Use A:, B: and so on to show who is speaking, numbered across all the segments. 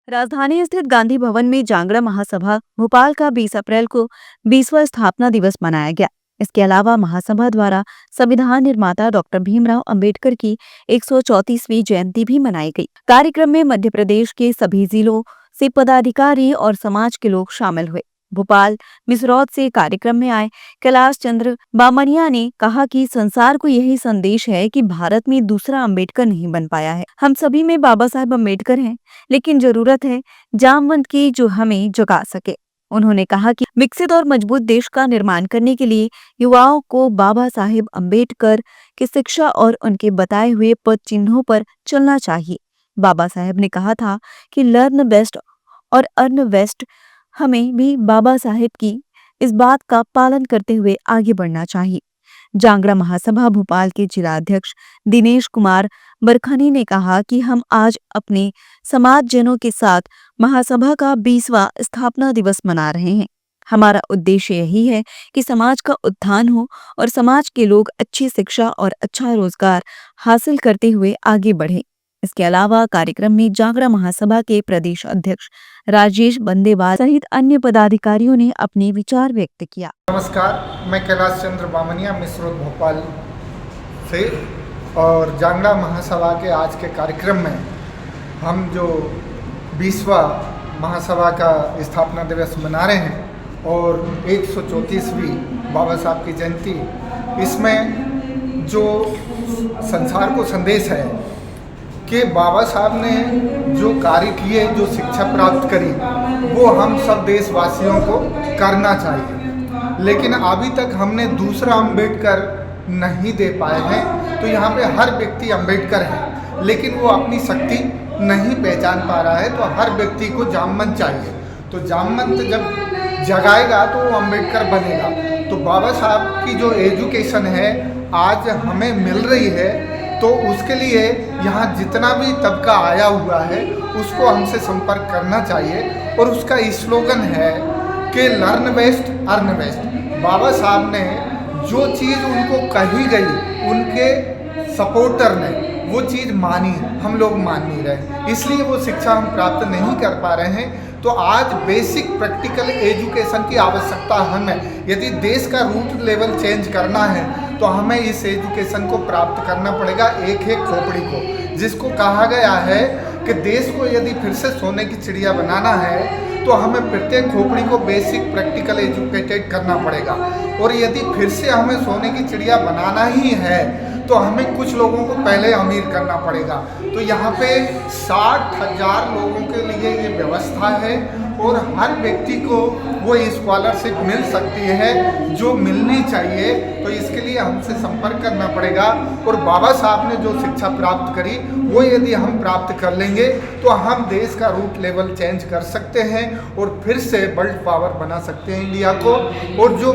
A: राजधानी स्थित गांधी भवन में जांगड़ा महासभा भोपाल का 20 अप्रैल को 20वां स्थापना दिवस मनाया गया। इसके अलावा महासभा द्वारा संविधान निर्माता डॉक्टर भीमराव अंबेडकर की 134वीं जयंती भी मनाई गई। कार्यक्रम में मध्य प्रदेश के सभी जिलों से पदाधिकारी और समाज के लोग शामिल हुए। भोपाल मिसरौद से कार्यक्रम में आए कैलाश चंद्र बामनिया ने कहा कि संसार को यही संदेश है कि भारत में दूसरा अंबेडकर नहीं बन पाया है। हम सभी में बाबा साहेब अंबेडकर हैं, लेकिन जरूरत है जामवंत की जो हमें जगा सके। उन्होंने कहा कि विकसित और मजबूत देश का निर्माण करने के लिए युवाओं को बाबा साहेब अंबेडकर की शिक्षा और उनके बताए हुए पद चिन्हों पर चलना चाहिए। बाबा साहेब ने कहा था कि लर्न बेस्ट और अर्न वेस्ट, हमें भी बाबा साहेब की इस बात का पालन करते हुए आगे बढ़ना चाहिए। जांगड़ा महासभा भोपाल के जिला अध्यक्ष दिनेश कुमार बरखनी ने कहा कि हम आज अपने समाजजनों के साथ महासभा का 20वां स्थापना दिवस मना रहे हैं। हमारा उद्देश्य यही है कि समाज का उत्थान हो और समाज के लोग अच्छी शिक्षा और अच्छा रोजगार हासिल करते हुए आगे बढ़े। इसके अलावा कार्यक्रम में जांगड़ा महासभा के प्रदेश अध्यक्ष राजेश बंदेवाल सहित अन्य पदाधिकारियों ने अपने विचार व्यक्त किया।
B: नमस्कार, मैं कैलाश चंद्र बामनिया मिसरौद भोपाल से, और जांगड़ा महासभा के आज के कार्यक्रम में हम जो 20वां महासभा का स्थापना दिवस मना रहे हैं और 134वीं बाबा साहब की जयंती, इसमें जो संसार को संदेश है कि बाबा साहब ने जो कार्य किए, जो शिक्षा प्राप्त करी, वो हम सब देशवासियों को करना चाहिए। लेकिन अभी तक हमने दूसरा अंबेडकर नहीं दे पाए हैं। तो यहाँ पे हर व्यक्ति अंबेडकर है, लेकिन वो अपनी शक्ति नहीं पहचान पा रहा है। तो हर व्यक्ति को जामवंत चाहिए। तो जामवंत जब जगाएगा तो वो अंबेडकर बनेगा। तो बाबा साहब की जो एजुकेशन है आज हमें मिल रही है, तो उसके लिए यहाँ जितना भी तबका आया हुआ है उसको हमसे संपर्क करना चाहिए। और उसका स्लोगन है कि लर्न बेस्ट अर्न बेस्ट। बाबा साहब ने जो चीज़ उनको कही गई, उनके सपोर्टर ने वो चीज़ मानी, हम लोग मान नहीं रहे, इसलिए वो शिक्षा हम प्राप्त नहीं कर पा रहे हैं। तो आज बेसिक प्रैक्टिकल एजुकेशन की आवश्यकता हमें, यदि देश का रूट लेवल चेंज करना है तो हमें इस एजुकेशन को प्राप्त करना पड़ेगा, एक एक खोपड़ी को, जिसको कहा गया है कि देश को यदि फिर से सोने की चिड़िया बनाना है तो हमें प्रत्येक खोपड़ी को बेसिक प्रैक्टिकल एजुकेटेड करना पड़ेगा। और यदि फिर से हमें सोने की चिड़िया बनाना ही है तो हमें कुछ लोगों को पहले अमीर करना पड़ेगा। तो यहाँ पे 60,000 लोगों के लिए ये व्यवस्था है और हर व्यक्ति को वो स्कॉलरशिप मिल सकती है जो मिलनी चाहिए। तो इसके लिए हमसे संपर्क करना पड़ेगा। और बाबा साहब ने जो शिक्षा प्राप्त करी वो यदि हम प्राप्त कर लेंगे तो हम देश का रूट लेवल चेंज कर सकते हैं और फिर से वर्ल्ड पावर बना सकते हैं इंडिया को। और जो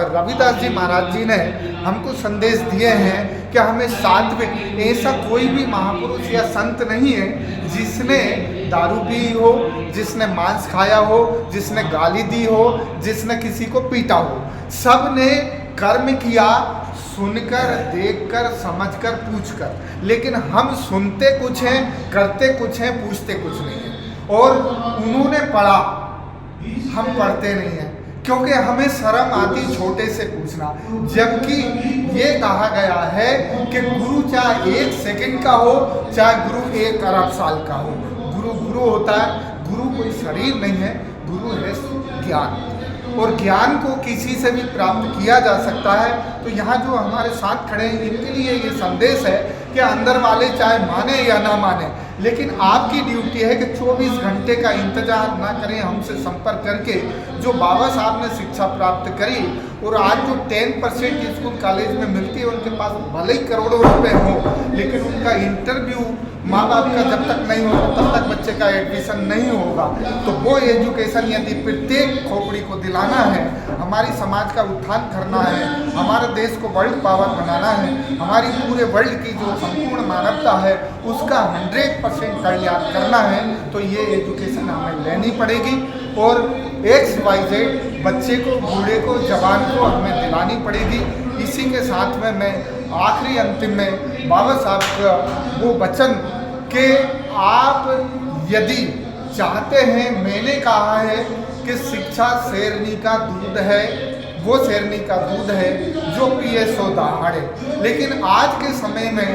B: रविदास जी महाराज जी ने हमको संदेश दिए हैं कि हमें सात्विक, ऐसा कोई भी महापुरुष या संत नहीं है जिसने दारू पी हो, जिसने मांस खाया हो, जिसने गाली दी हो, जिसने किसी को पीटा हो। सब ने कर्म किया, सुनकर, देखकर, समझकर, पूछकर। लेकिन हम सुनते कुछ हैं, करते कुछ हैं, पूछते कुछ नहीं है। और उन्होंने पढ़ा, हम पढ़ते नहीं हैं, क्योंकि हमें शर्म आती छोटे से पूछना। जबकि ये कहा गया है कि गुरु चाहे 1 सेकंड का हो, चाहे गुरु 1 अरब साल का हो, गुरु गुरु होता है। गुरु कोई शरीर नहीं है, गुरु है ज्ञान। और ज्ञान को किसी से भी प्राप्त किया जा सकता है। तो यहाँ जो हमारे साथ खड़े हैं इनके लिए ये संदेश है कि अंदर वाले चाहे माने या ना माने, लेकिन आपकी ड्यूटी है कि 24 घंटे का इंतजार ना करें, हमसे संपर्क करके जो बाबा साहब ने शिक्षा प्राप्त करी। और आज जो 10% स्कूल कॉलेज में मिलती है, उनके पास भले ही करोड़ों रुपए हो, लेकिन उनका इंटरव्यू माँ बाप का जब तक नहीं होगा तब तक बच्चे का एडमिशन नहीं होगा। तो वो एजुकेशन यदि प्रत्येक खोपड़ी को दिलाना है, हमारी समाज का उत्थान करना है, हमारे देश को वर्ल्ड पावर बनाना है, हमारी पूरे वर्ल्ड की जो संपूर्ण मानवता है उसका 100% कल्याण करना है, तो ये एजुकेशन हमें लेनी पड़ेगी। और XYZ बच्चे को, बूढ़े को, जवान को हमें दिलानी पड़ेगी। इसी के साथ में मैं आखिरी अंतिम में बाबा साहब का वो वचन कि आप यदि चाहते हैं। मैंने कहा है कि शिक्षा शेरनी का दूध है, वो शेरनी का दूध है जो पिए सो दहाड़े। लेकिन आज के समय में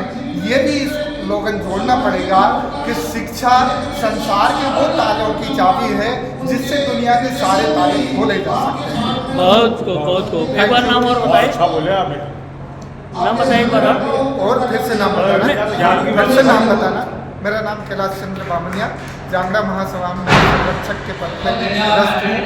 B: ये भी स्लोगन जोड़ना पड़ेगा कि शिक्षा संसार के वो तालों की चाबी है जिससे दुनिया के सारे ताले खोले जा सकते हैं।
C: बहुत खूब। एक बार नाम और बताइए।
D: अच्छा बोले आप।
C: नाम बताइए एक बार आप।
B: और फिर से नाम बताना, फिर से नाम बताना। मेरा नाम कैलाश चंद्र बामनिया, जांगड़ा महासभा में संरक्षक के पद पर पदस्थ हूँ।